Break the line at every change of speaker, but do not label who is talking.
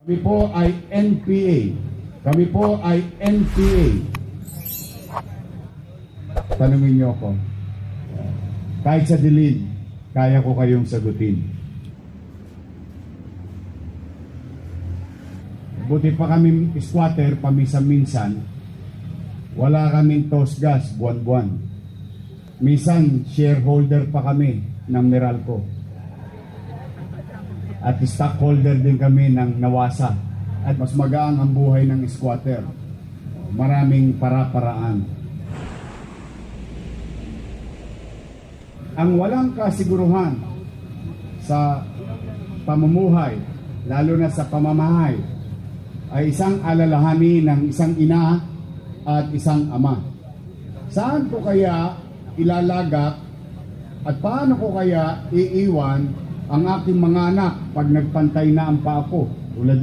Kami po ay NPA. Kami po ay NPA. Tanungin niyo ako. Kahit sa dilim, kaya ko kayong sagutin. Buti pa kami squatter paminsan-minsan. Wala kaming toast gas buwan-buwan. Minsan shareholder pa kami ng Meralco. At stockholder din kami ng Nawasa. At mas magaang ang buhay ng squatter. Maraming para-paraan. Ang walang kasiguruhan sa pamumuhay, lalo na sa pamamahay, ay isang alalahanin ng isang ina at isang ama. Saan ko kaya ilalagak at paano ko kaya iiwan ang aking mga anak pag nagpantay na ang paa ko? Tulad